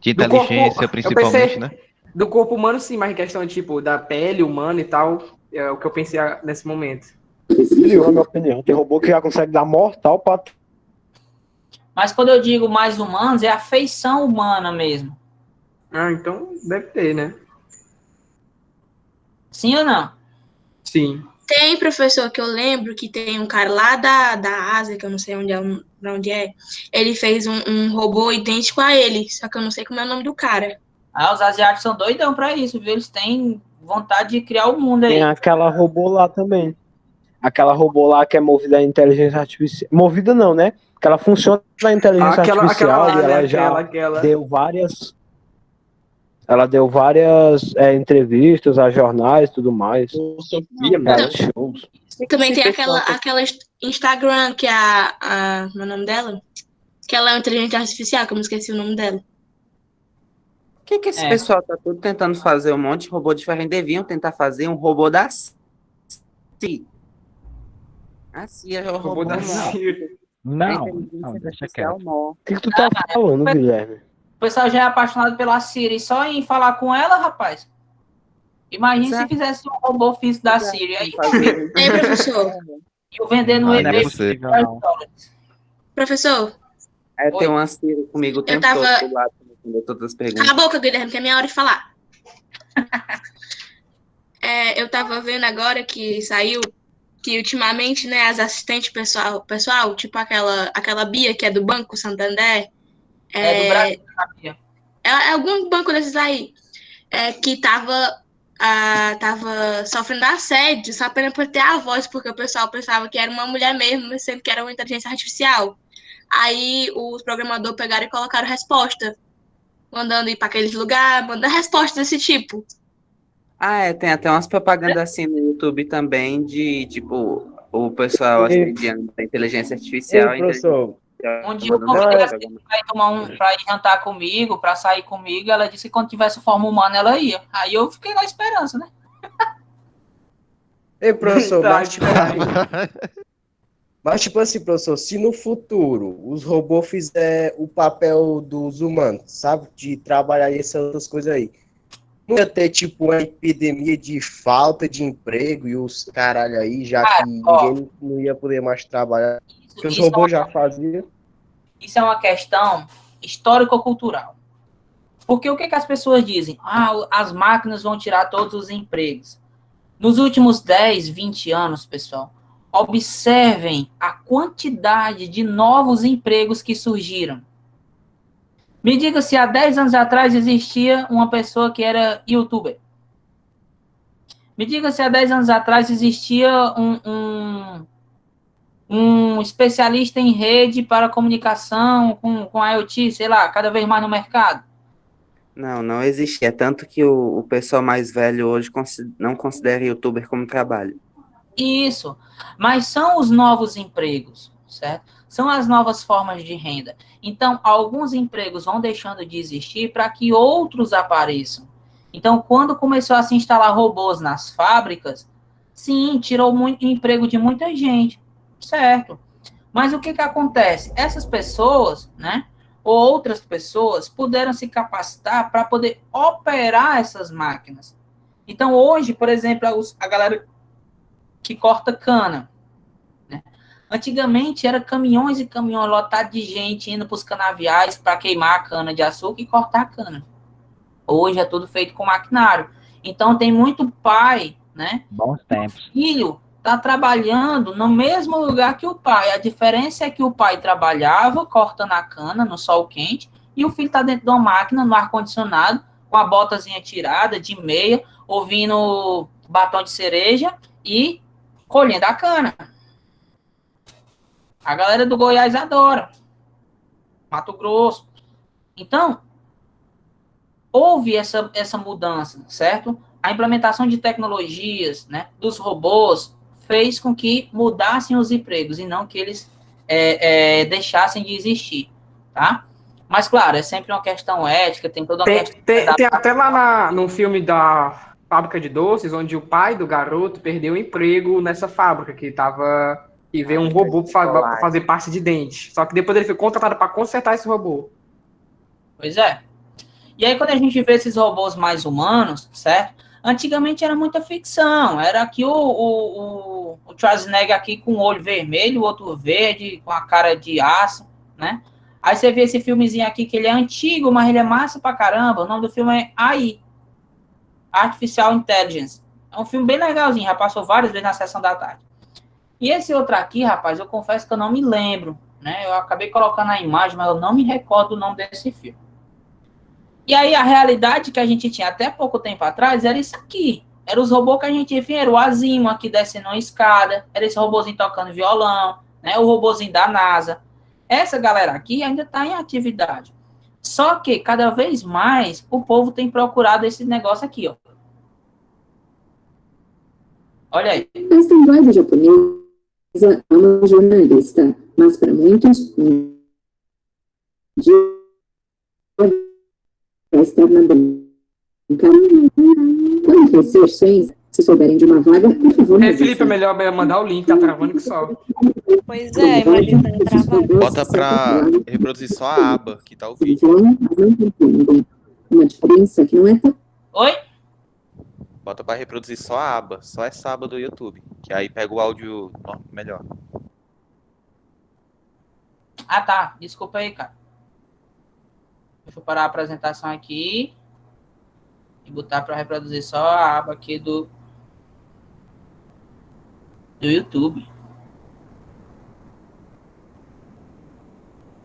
inteligência, principalmente, né? Do corpo humano, sim, mas em questão, tipo, da pele humana e tal, É o que eu pensei nesse momento. Na minha opinião, tem robô que já consegue dar mortal pra... Mas quando eu digo mais humanos, é a feição humana mesmo. Ah, então deve ter, né? Sim ou não? Sim. Tem professor que eu lembro que tem um cara lá da Ásia, que eu não sei pra onde é, ele fez um robô idêntico a ele, só que eu não sei como é o nome do cara. Ah, os asiáticos são doidão pra isso, viu? Eles têm vontade de criar o mundo aí. Tem aquela robô lá também. Aquela robô lá que é movida a inteligência artificial. Movida não, né? Que ela funciona na inteligência artificial lá, e ela né? já Aquela. deu várias... Ela deu várias entrevistas a jornais e tudo mais. Vários shows. Também tem aquela Instagram, que é como é o nome dela? Que ela é uma inteligência artificial, que eu me esqueci o nome dela. O que esse pessoal tá tudo tentando fazer um monte de robô diferente? Deviam tentar fazer um robô da Siri. A Siri é o robô da Siri. Não, deixa quieto. O que tu tá falando, Guilherme? O pessoal já é apaixonado pela Siri só em falar com ela, rapaz. Imagina se fizesse um robô físico da Siri aí. Ei, professor. E eu vendendo ele. Não é possível, não. Professor. Tem uma Siri comigo o tempo todo do lado para responder todas as perguntas. Cala a boca, Guilherme, que é minha hora de falar. Eu tava vendo agora que saiu que ultimamente, né, as assistentes pessoal, tipo aquela Bia que é do Banco Santander. Do Brasil, sabia? É algum banco desses aí que tava sofrendo assédio só apenas por ter a voz, porque o pessoal pensava que era uma mulher mesmo, sendo que era uma inteligência artificial. Aí os programadores pegaram e colocaram resposta, mandando ir para aqueles lugares, mandando respostas desse tipo. Tem até umas propagandas assim no YouTube também de, tipo, o pessoal assediando a inteligência artificial. Professor. Um dia eu convidei a Cid pra ir jantar comigo, pra sair comigo, ela disse que quando tivesse forma humana ela ia. Aí eu fiquei na esperança, né? Ei, professor, mas tipo assim, professor, se no futuro os robôs fizerem o papel dos humanos, sabe? De trabalhar essas outras coisas aí, não ia ter tipo uma epidemia de falta de emprego e os caralho aí, já que ninguém não ia poder mais trabalhar. Que os robôs já faziam. Isso é uma questão histórico-cultural. Porque o que as pessoas dizem? As máquinas vão tirar todos os empregos. Nos últimos 10, 20 anos, pessoal, observem a quantidade de novos empregos que surgiram. Me diga se há 10 anos atrás existia uma pessoa que era youtuber. Me diga se há 10 anos atrás existia um especialista em rede para comunicação com IoT, sei lá, cada vez mais no mercado. Não existe. É tanto que o pessoal mais velho hoje não considera youtuber como trabalho. Isso. Mas são os novos empregos, certo? São as novas formas de renda. Então, alguns empregos vão deixando de existir para que outros apareçam. Então, quando começou a se instalar robôs nas fábricas, sim, tirou muito emprego de muita gente. Certo. Mas o que acontece? Essas pessoas, né, ou outras pessoas, puderam se capacitar para poder operar essas máquinas. Então, hoje, por exemplo, a galera que corta cana, né? Antigamente, era caminhões e caminhões lotados de gente indo para os canaviais para queimar a cana de açúcar e cortar a cana. Hoje é tudo feito com maquinário. Então, tem muito pai, né? Bons tempos. Filho está trabalhando no mesmo lugar que o pai. A diferença é que o pai trabalhava cortando a cana no sol quente e o filho está dentro de uma máquina, no ar-condicionado, com a botazinha tirada, de meia, ouvindo batom de cereja e colhendo a cana. A galera do Goiás adora. Mato Grosso. Então, houve essa mudança, certo? A implementação de tecnologias, né, dos robôs, fez com que mudassem os empregos e não que eles deixassem de existir, tá? Mas, claro, é sempre uma questão ética, tem toda uma questão... Tem até lá no filme da Fábrica de Doces, onde o pai do garoto perdeu o emprego nessa fábrica, que veio um robô para fazer parte de dente. Só que depois ele foi contratado para consertar esse robô. Pois é. E aí, quando a gente vê esses robôs mais humanos, certo? Antigamente era muita ficção. Era aqui o Schwarzenegger aqui com o olho vermelho, o outro verde, com a cara de aço, né? Aí você vê esse filmezinho aqui, que ele é antigo, mas ele é massa pra caramba. O nome do filme é AI, Artificial Intelligence. É um filme bem legalzinho, já passou várias vezes na sessão da tarde. E esse outro aqui, rapaz, eu confesso que eu não me lembro, né? Eu acabei colocando a imagem, mas eu não me recordo o nome desse filme. E aí a realidade que a gente tinha até pouco tempo atrás era isso aqui. Era os robôs que a gente via, era o Asimo aqui descendo uma escada, era esse robôzinho tocando violão, né? O robôzinho da NASA. Essa galera aqui ainda está em atividade. Só que cada vez mais o povo tem procurado esse negócio aqui, ó. Olha aí. Esta linguagem japonesa é uma jornalista, mas para muitos, estar na banca. Quando crescer, se souberem de uma vaga, por favor. Felipe, é melhor mandar o link, tá travando que só. Pois é, imagina travando. Bota pra reproduzir só a aba que tá o vídeo. Uma diferença que não é tão... Oi? Bota pra reproduzir só a aba, só essa aba do YouTube, que aí pega o áudio melhor. Ah, tá. Desculpa aí, cara. Deixa eu parar a apresentação aqui e botar para reproduzir só a aba aqui do YouTube.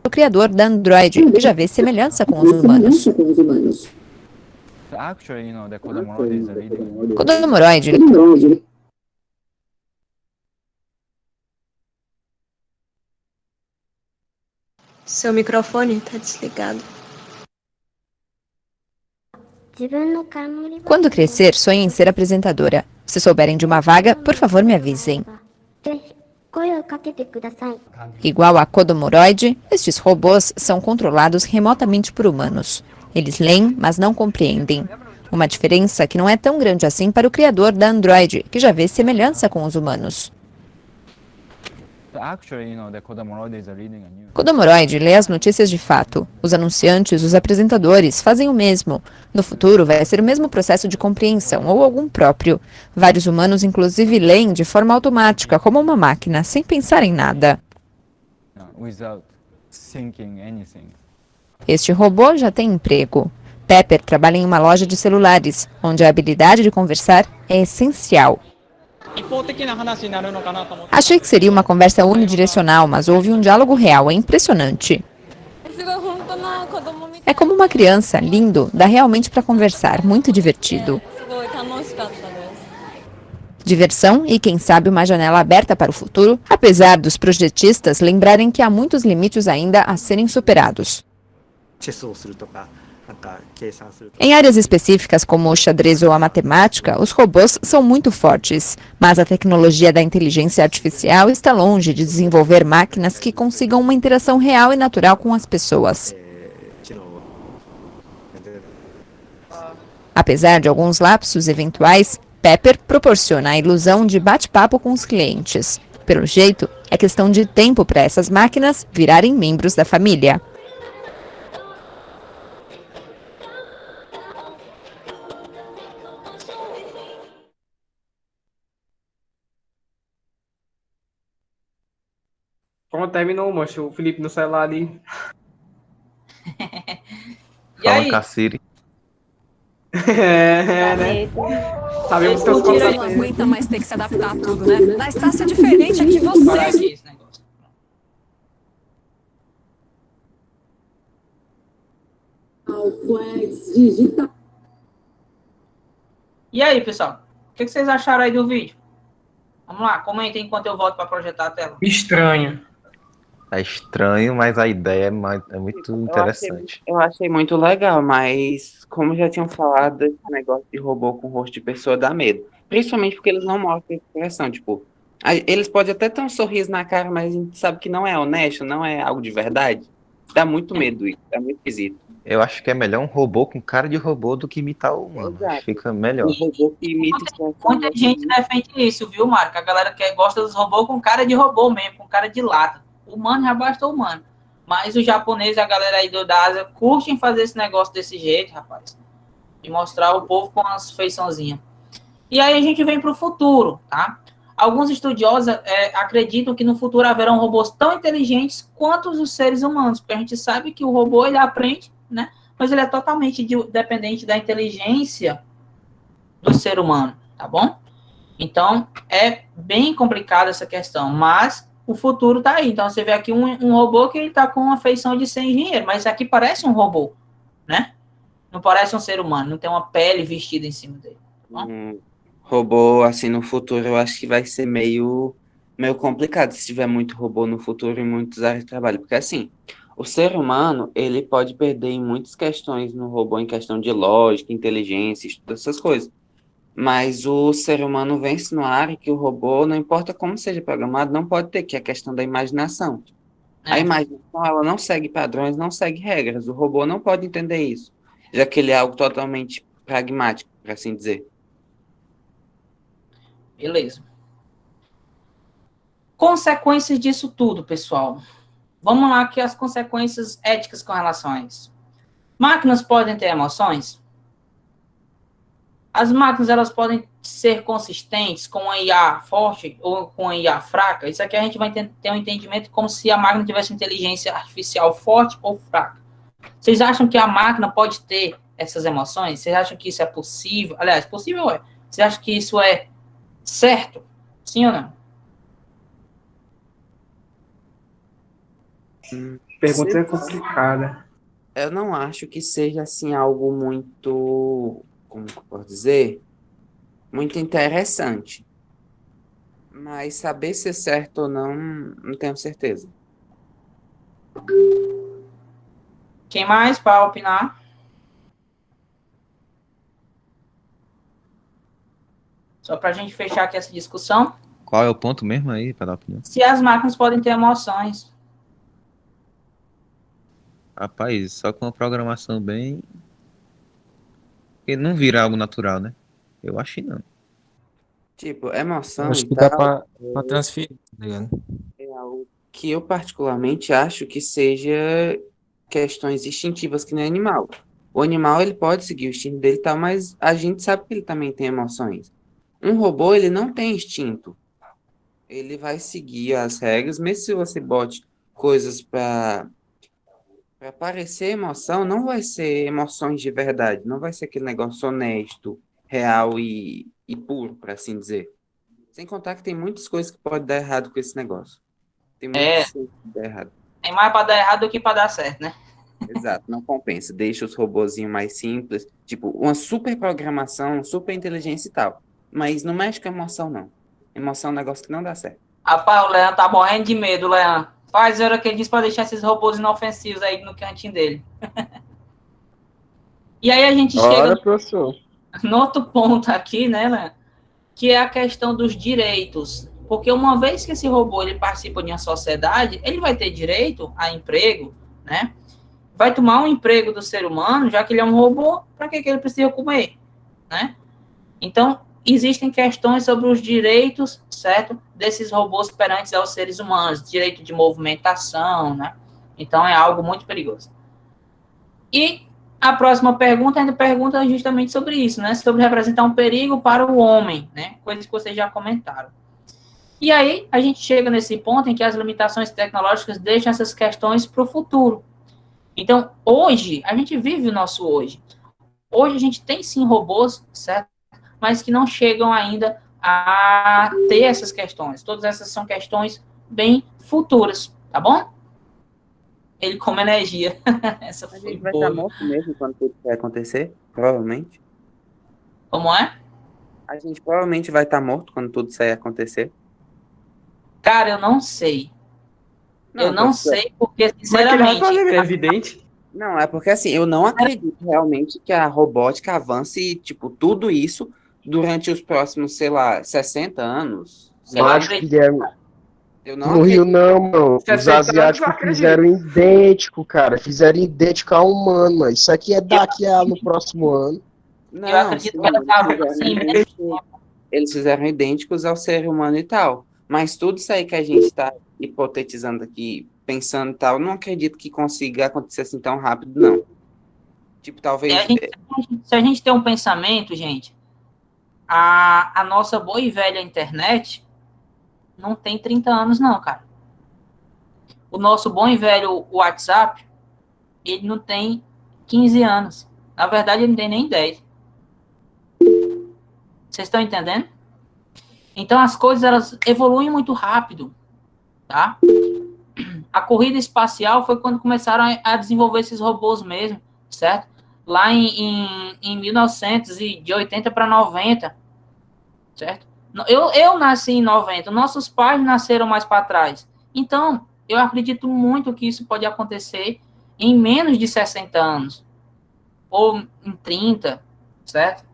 O criador da Android, que já vê semelhança com os humanos. Actually, you know, the Kodomoroid is a leading. Kodomoroid. Seu microfone está desligado. Quando crescer, sonho em ser apresentadora. Se souberem de uma vaga, por favor me avisem. Igual a Kodomoroid, estes robôs são controlados remotamente por humanos. Eles leem, mas não compreendem. Uma diferença que não é tão grande assim para o criador da Android, que já vê semelhança com os humanos. Actually, you know, the Kodomoroid is a leading. Kodomoroid lê as notícias de fato. Os anunciantes, os apresentadores, fazem o mesmo. No futuro, vai ser o mesmo processo de compreensão, ou algum próprio. Vários humanos, inclusive, leem de forma automática, como uma máquina, sem pensar em nada. Without thinking anything. Este robô já tem emprego. Pepper trabalha em uma loja de celulares, onde a habilidade de conversar é essencial. Achei que seria uma conversa unidirecional, mas houve um diálogo real, é impressionante. É como uma criança, lindo, dá realmente para conversar, muito divertido. Diversão e, quem sabe, uma janela aberta para o futuro, apesar dos projetistas lembrarem que há muitos limites ainda a serem superados. Em áreas específicas como o xadrez ou a matemática, os robôs são muito fortes, mas a tecnologia da inteligência artificial está longe de desenvolver máquinas que consigam uma interação real e natural com as pessoas. Apesar de alguns lapsos eventuais, Pepper proporciona a ilusão de bate-papo com os clientes. Pelo jeito, é questão de tempo para essas máquinas virarem membros da família. Pronto, terminou, mancho. O Felipe no celular ali. E aí? Cassiri. Né? Sabemos que os Ele não aguenta mais ter que se adaptar a tudo, né? Da Estácia é diferente é que vocês... E aí, pessoal? O que vocês acharam aí do vídeo? Vamos lá, comentem enquanto eu volto para projetar a tela. Estranho. É estranho, mas a ideia é muito interessante. Eu achei muito legal, mas como já tinham falado, esse negócio de robô com rosto de pessoa dá medo. Principalmente porque eles não mostram expressão, tipo, eles podem até ter um sorriso na cara, mas a gente sabe que não é honesto, não é algo de verdade. Dá muito medo isso, dá muito esquisito. Eu acho que é melhor um robô com cara de robô do que imitar o humano. Fica melhor. Um robô que imita Muita gente defende isso, viu, Marco? A galera que gosta dos robôs com cara de robô mesmo, com cara de lata. O humano já basta o humano. Mas os japoneses, a galera aí da Ásia, curtem fazer esse negócio desse jeito, rapaz. E mostrar o povo com as feiçãozinhas. E aí a gente vem para o futuro, tá? Alguns estudiosos acreditam que no futuro haverão robôs tão inteligentes quanto os seres humanos, porque a gente sabe que o robô ele aprende, né? Mas ele é totalmente dependente da inteligência do ser humano, tá bom? Então, é bem complicada essa questão, mas o futuro tá aí. Então, você vê aqui um robô que ele tá com uma feição de ser engenheiro, mas aqui parece um robô, né? Não parece um ser humano, não tem uma pele vestida em cima dele. Tá bom? Robô, assim, no futuro, eu acho que vai ser meio complicado se tiver muito robô no futuro em muitas áreas de trabalho, porque, assim, o ser humano, ele pode perder em muitas questões no robô, em questão de lógica, inteligência, todas essas coisas. Mas o ser humano vence no área que o robô, não importa como seja programado, não pode ter, que é a questão da imaginação. A imaginação, ela não segue padrões, não segue regras. O robô não pode entender isso, já que ele é algo totalmente pragmático, por assim dizer. Beleza. Consequências disso tudo, pessoal. Vamos lá, que as consequências éticas com relação a isso. Máquinas podem ter emoções? As máquinas, elas podem ser consistentes com a IA forte ou com a IA fraca? Isso aqui a gente vai ter um entendimento como se a máquina tivesse inteligência artificial forte ou fraca. Vocês acham que a máquina pode ter essas emoções? Vocês acham que isso é possível? Aliás, possível é. Vocês acham que isso é certo? Sim ou não? Pergunta é complicada. Eu não acho que seja, assim, algo muito, como que eu posso dizer? Muito interessante. Mas saber se é certo ou não, não tenho certeza. Quem mais para opinar? Só para a gente fechar aqui essa discussão. Qual é o ponto mesmo aí, para dar opinião? Se as máquinas podem ter emoções. Rapaz, só com uma programação bem... Porque não vira algo natural, né? Eu acho que não. Tipo, emoção Acho e que dá tal, pra transferir, tá ligado? é algo que eu particularmente acho que seja questões instintivas que nem animal. O animal, ele pode seguir o instinto dele e tal, mas a gente sabe que ele também tem emoções. Um robô, ele não tem instinto. Ele vai seguir as regras, mesmo se você bote coisas para parecer emoção, não vai ser emoções de verdade, não vai ser aquele negócio honesto, real e puro, para assim dizer. Sem contar que tem muitas coisas que podem dar errado com esse negócio. Tem muitas coisas que dar errado. Tem mais para dar errado do que para dar certo, né? Exato, não compensa. Deixa os robozinhos mais simples, tipo, uma super programação, super inteligência e tal. Mas não mexe com emoção, não. Emoção é um negócio que não dá certo. Rapaz, o Leandro tá morrendo de medo, Leandro. Faz hora que ele disse para deixar esses robôs inofensivos aí no cantinho dele. E aí a gente chega professor. no outro ponto aqui, né, Leandro? Que é a questão dos direitos. Porque uma vez que esse robô ele participa de uma sociedade, ele vai ter direito a emprego, né? Vai tomar um emprego do ser humano, já que ele é um robô, para que ele precisa comer, né? Então, existem questões sobre os direitos, certo, desses robôs perante aos seres humanos, direito de movimentação, né? Então, é algo muito perigoso. E a próxima pergunta ainda pergunta justamente sobre isso, né? Sobre representar um perigo para o homem, né? Coisas que vocês já comentaram. E aí, a gente chega nesse ponto em que as limitações tecnológicas deixam essas questões para o futuro. Então, hoje, a gente vive o nosso hoje. Hoje a gente tem, sim, robôs, certo? Mas que não chegam ainda a ter essas questões. Todas essas são questões bem futuras, tá bom? Ele come energia. Essa A gente vai estar morto mesmo quando tudo vai acontecer, provavelmente. Como é? A gente provavelmente vai estar morto quando tudo isso aí acontecer. Cara, eu não sei. Eu não sei porque, sinceramente... É evidente. Não, é porque assim, eu não acredito realmente que a robótica avance, tipo, tudo isso durante os próximos, sei lá, 60 anos. Eu acho que é... Eu não No Rio acredito. não, mano. Os 60 anos eu asiáticos acredito. fizeram idêntico, cara. Fizeram idêntico a humano, mano. Isso aqui é daqui a no próximo ano. Não, Eu acredito que ela tava assim, né? Eles fizeram idênticos ao ser humano e tal. Mas tudo isso aí que a gente está hipotetizando aqui, pensando e tal, eu não acredito que consiga acontecer assim tão rápido, não. Tipo, talvez... Se a gente tem um pensamento, gente, a nossa boa e velha internet não tem 30 anos, não, cara. O nosso bom e velho WhatsApp, ele não tem 15 anos. Na verdade, ele não tem nem 10. Vocês estão entendendo? Então, as coisas, elas evoluem muito rápido, tá? A corrida espacial foi quando começaram a desenvolver esses robôs mesmo, certo? Lá em 1980 para 90, certo? Eu nasci em 90, nossos pais nasceram mais para trás. Então, eu acredito muito que isso pode acontecer em menos de 60 anos. Ou em 30, certo?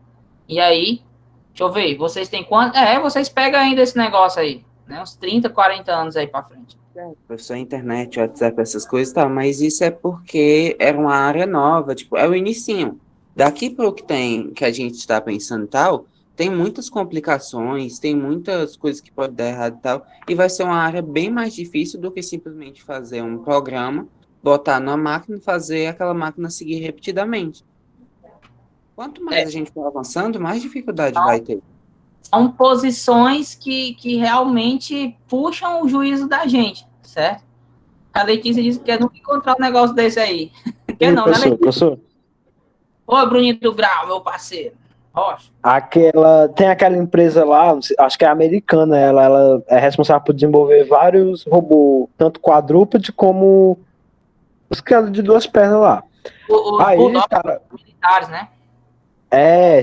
E aí, deixa eu ver, vocês têm quanto? Vocês pegam ainda esse negócio aí, né? Uns 30, 40 anos aí para frente. Professor, internet, WhatsApp, essas coisas, tá, mas isso é porque era uma área nova, tipo, é o inicinho. Daqui para o que a gente está pensando e tal, tem muitas complicações, tem muitas coisas que podem dar errado e tal, e vai ser uma área bem mais difícil do que simplesmente fazer um programa, botar numa máquina e fazer aquela máquina seguir repetidamente. Quanto mais a gente for avançando, mais dificuldade vai ter. São posições que realmente puxam o juízo da gente, certo? A Letícia disse que quer nunca encontrar um negócio desse aí. Quer não, né, Letícia? Professor. Ô, Bruninho do Grau, meu parceiro. Rocha. Tem aquela empresa lá, acho que é americana, ela é responsável por desenvolver vários robôs, tanto quadrúpede como os criados de 2 pernas lá. Os militares, né?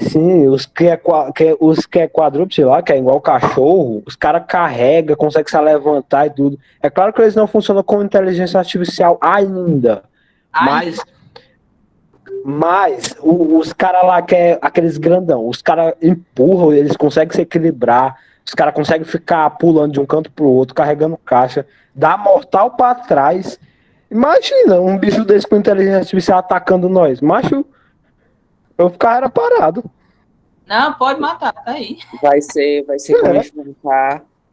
Sim, os que é quadrúpede lá, que é igual cachorro, os caras carregam, conseguem se levantar e tudo. É claro que eles não funcionam com inteligência artificial ainda. Mas os caras lá, que é aqueles grandão, os caras empurram, eles conseguem se equilibrar, os caras conseguem ficar pulando de um canto pro outro, carregando caixa, dá mortal pra trás. Imagina um bicho desse com inteligência artificial atacando nós. Macho, eu ficava parado. Não, pode matar, tá aí. Vai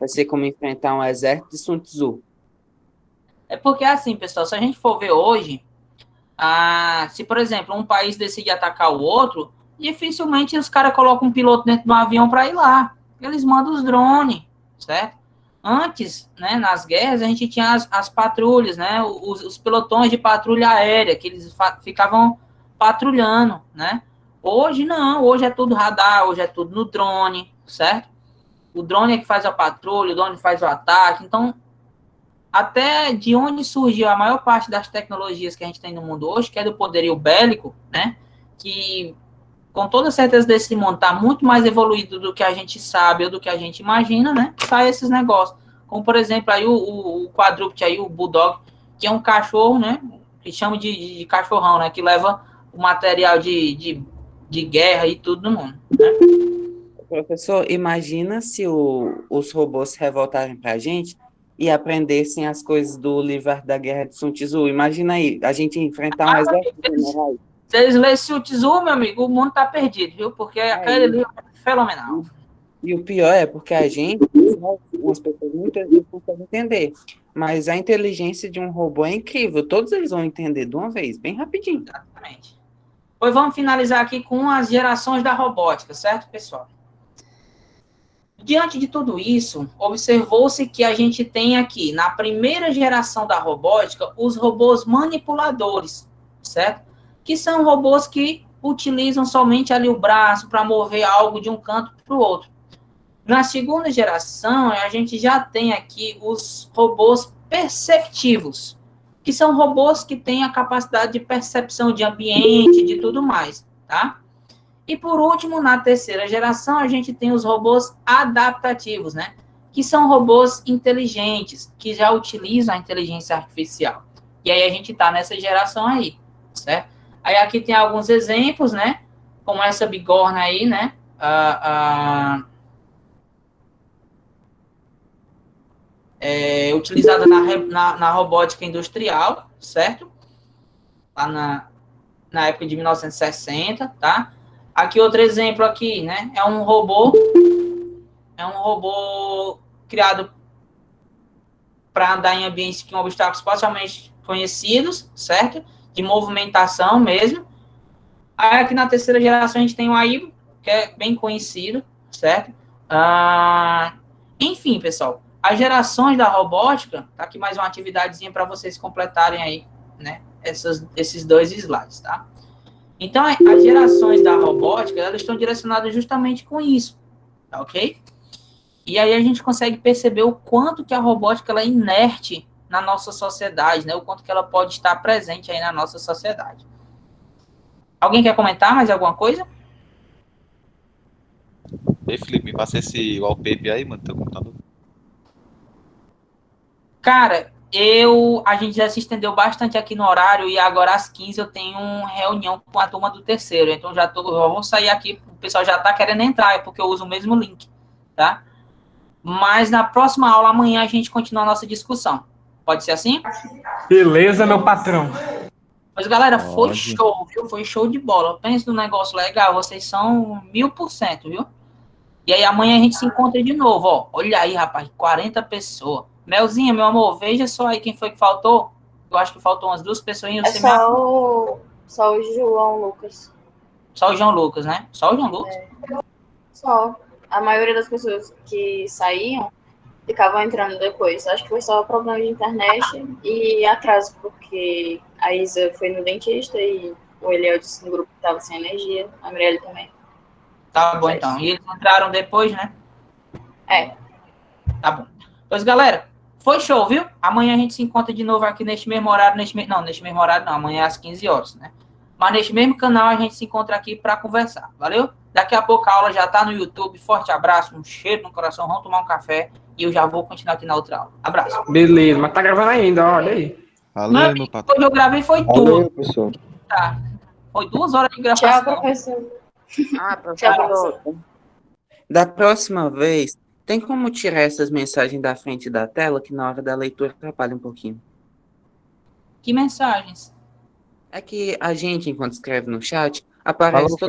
ser como enfrentar um exército de Sun Tzu. É porque assim, pessoal, se a gente for ver hoje, se, por exemplo, um país decide atacar o outro, dificilmente os caras colocam um piloto dentro de um avião para ir lá. Eles mandam os drones, certo? Antes, né, nas guerras, a gente tinha as patrulhas, né, os pelotões de patrulha aérea, que eles ficavam patrulhando, né? Hoje não, hoje é tudo radar, hoje é tudo no drone, certo? O drone é que faz a patrulha, o drone faz o ataque. Então, até de onde surgiu a maior parte das tecnologias que a gente tem no mundo hoje, que é do poderio bélico, né? Que, com toda certeza, desse mundo está muito mais evoluído do que a gente sabe ou do que a gente imagina, né? Sai esses negócios. Como, por exemplo, aí o quadrúpede, aí, o bulldog, que é um cachorro, né? Que chama de cachorrão, né? Que leva o material de guerra e tudo no mundo, né? Professor, imagina se os robôs se revoltarem pra gente e aprendessem as coisas do livro da Guerra de Sun Tzu. Imagina aí, a gente enfrentar um exército. Se eles lessem o Tzu, meu amigo, o mundo tá perdido, viu? Porque aquele livro é fenomenal. E o pior é porque a gente, as pessoas muitas vezes não conseguem entender. Mas a inteligência de um robô é incrível. Todos eles vão entender de uma vez, bem rapidinho. Exatamente. Pois vamos finalizar aqui com as gerações da robótica, certo, pessoal? Diante de tudo isso, observou-se que a gente tem aqui, na primeira geração da robótica, os robôs manipuladores, certo? Que são robôs que utilizam somente ali o braço para mover algo de um canto para o outro. Na segunda geração, a gente já tem aqui os robôs perceptivos, que são robôs que têm a capacidade de percepção de ambiente, de tudo mais, tá? E por último, na terceira geração, a gente tem os robôs adaptativos, né? Que são robôs inteligentes, que já utilizam a inteligência artificial. E aí a gente tá nessa geração aí, certo? Aí aqui tem alguns exemplos, né? Como essa bigorna aí, né? Utilizada na robótica industrial, certo? Lá na época de 1960, tá? Aqui outro exemplo aqui, né? É um robô criado para andar em ambientes com obstáculos parcialmente conhecidos, certo? De movimentação mesmo. Aí aqui na terceira geração a gente tem o AIBO, que é bem conhecido, certo? Enfim, pessoal, as gerações da robótica, tá aqui mais uma atividadezinha para vocês completarem aí, né, esses 2 slides, tá? Então, as gerações da robótica, elas estão direcionadas justamente com isso, tá ok? E aí a gente consegue perceber o quanto que a robótica ela é inerte na nossa sociedade, né? O quanto que ela pode estar presente aí na nossa sociedade. Alguém quer comentar mais alguma coisa? Ei, Felipe, me passa esse wallpaper aí, mano, do teu computador. Cara, a gente já se estendeu bastante aqui no horário e agora às 15 eu tenho uma reunião com a turma do terceiro, então eu vou sair aqui, o pessoal já tá querendo entrar, é porque eu uso o mesmo link, tá? Mas na próxima aula, amanhã, a gente continua a nossa discussão. Pode ser assim? Beleza, meu patrão. Mas, galera, foi show, viu? Foi show de bola. Pensa num negócio legal, vocês são 1000%, viu? E aí amanhã a gente se encontra de novo, ó. Olha aí, rapaz, 40 pessoas. Melzinha, meu amor, veja só aí quem foi que faltou. Eu acho que faltou umas 2 pessoinhas. É só o João Lucas. Só o João Lucas, né? Só o João Lucas? Só. A maioria das pessoas que saíam ficavam entrando depois. Acho que foi só problema de internet e atraso, porque a Isa foi no dentista e o Eliel disse no grupo que estava sem energia. A Mirelle também. Tá bom, então. E eles entraram depois, né? É. Tá bom. Pois, galera, foi show, viu? Amanhã a gente se encontra de novo aqui neste mesmo horário. Neste mesmo horário não. Amanhã é às 15 horas, né? Mas neste mesmo canal a gente se encontra aqui para conversar. Valeu? Daqui a pouco a aula já tá no YouTube. Forte abraço, um cheiro no coração. Vamos tomar um café e eu já vou continuar aqui na outra aula. Abraço. Beleza, mas tá gravando ainda, olha aí. Valeu, meu patrão. Hoje eu gravei foi Valeu, tudo. pessoal. Tá. Foi 2 horas de gravação. Tchau, professor. Professor, da próxima vez, tem como tirar essas mensagens da frente da tela, que na hora da leitura atrapalha um pouquinho? Que mensagens? É que a gente, enquanto escreve no chat, aparece Falou, toda